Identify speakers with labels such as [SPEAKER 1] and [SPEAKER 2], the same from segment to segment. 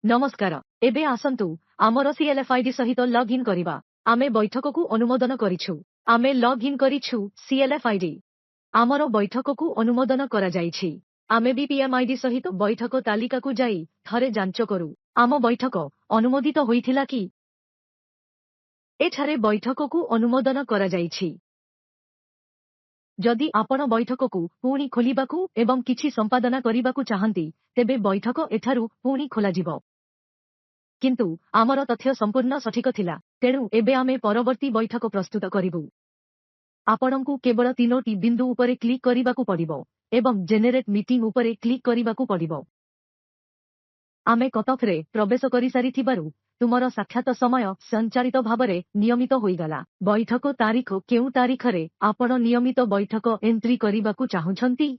[SPEAKER 1] नमस्कार एबे आसंतु आमर सीएलएफआईडी सहित लॉग इन करिबा आमे बैठक को अनुमोदन करिछु आमे लॉग इन करिछु सीएलएफआईडी आमर बैठक को अनुमोदन करा जाइछि आमे बीपीएमआईडी सहित बैठक तालिका को जाई थरे जांच करू आम बैठक अनुमोदित होइथिला कि एठारे बैठक को अनुमोदन करा जाइछि जदि आपण बैठक को पुणी खोलिबाकू एवं किछि संपादना करिबाकू चाहंती तेबे बैठक एठारू पुणी खोलाजिबो किंतु आमर तथ्य संपूर्ण सठिक थिला तेणु एबे आमे परवर्ती बैठक प्रस्तुत करिबु आपणंकु केवल तीनोटी बिंदु उपरे क्लिक करिबाकू पड़िबो एवं जेनेरेट मीटिंग उपरे क्लिक करिबाकू पड़िबो आमे कटअफरे प्रवेश करि सारिथिबारु तुमर साक्षात समय संचालित भाबरे नियमित होइगला बैठक तारीख केउ तारीखरे आपण नियमित बैठक एंट्री करिबाकू चाहुछंती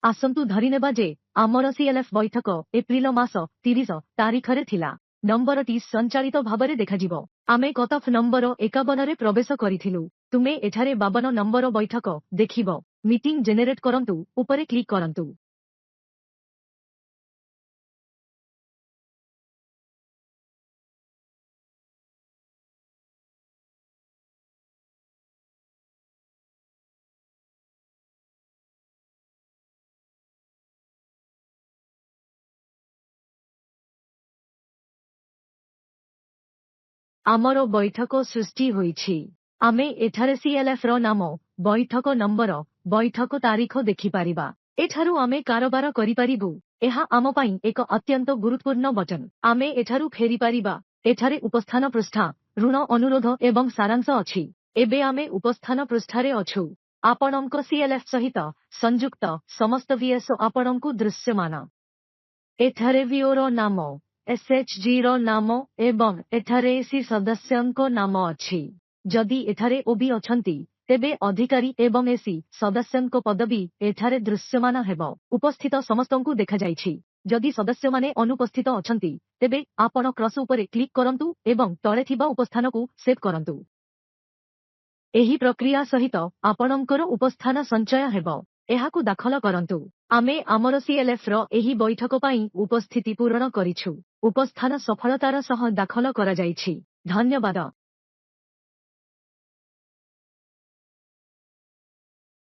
[SPEAKER 1] आसंतु धरिनेबा जे आमर सीएलएफ बैठक एप्रिल मास 30 तारीखरे थिला नंबरटी संचालित भाबरे देखाजिबो आमे कटअफ नंबर 51 रे प्रवेश करिथिलु तुमे एठारे 52 नंबर बैठक देखिबो मीटिंग जेनेरेट करंतु उपरे क्लिक करंतु आमर बैठक सृष्टि होइछि आमे एठारे सीएलएफ रो नाम बैठक नंबर बैठक तारीख देखि पारिबा एठारू आमे कारोबार करि पारिबु एहा आम पई एक अत्यंत गुरुत्वपूर्ण बटन आमे एठारू फेरी पारिबा एठारे उपस्थान पृष्ठा ऋण अनुरोध एवं सारांश अछि एबे आमे उपस्थान पृष्ठारे अछु आपणंक सीएलएफ सहित संयुक्त समस्त वीएसओ आपणंकु दृश्यमान एठारे वीओ नाम एसएचजी रो नाम एवं एठारे एसी सदस्यंको नाम अछि जदि एठारे ओबी अछंती तेबे अधिकारी एवं एसी सदस्यंको पदवी एठारे दृश्यमान हेबो उपस्थित समस्तंकु देखा जाइछि जदि सदस्य माने अनुपस्थित अछंती तेबे आपण क्रॉस उपरे क्लिक करंतु एवं तळे थिबा उपस्थानकु सेव करंतु एही प्रक्रिया सहित आपणंकर उपस्थान संचय हेबो एहाकु दाखल करंतु आमे आमर सीएलएफ रो एही बैठक पई उपस्थिति पूर्ण करिछु उपस्थान सफलतार सह दाखल करा जाइछि धन्यवाद।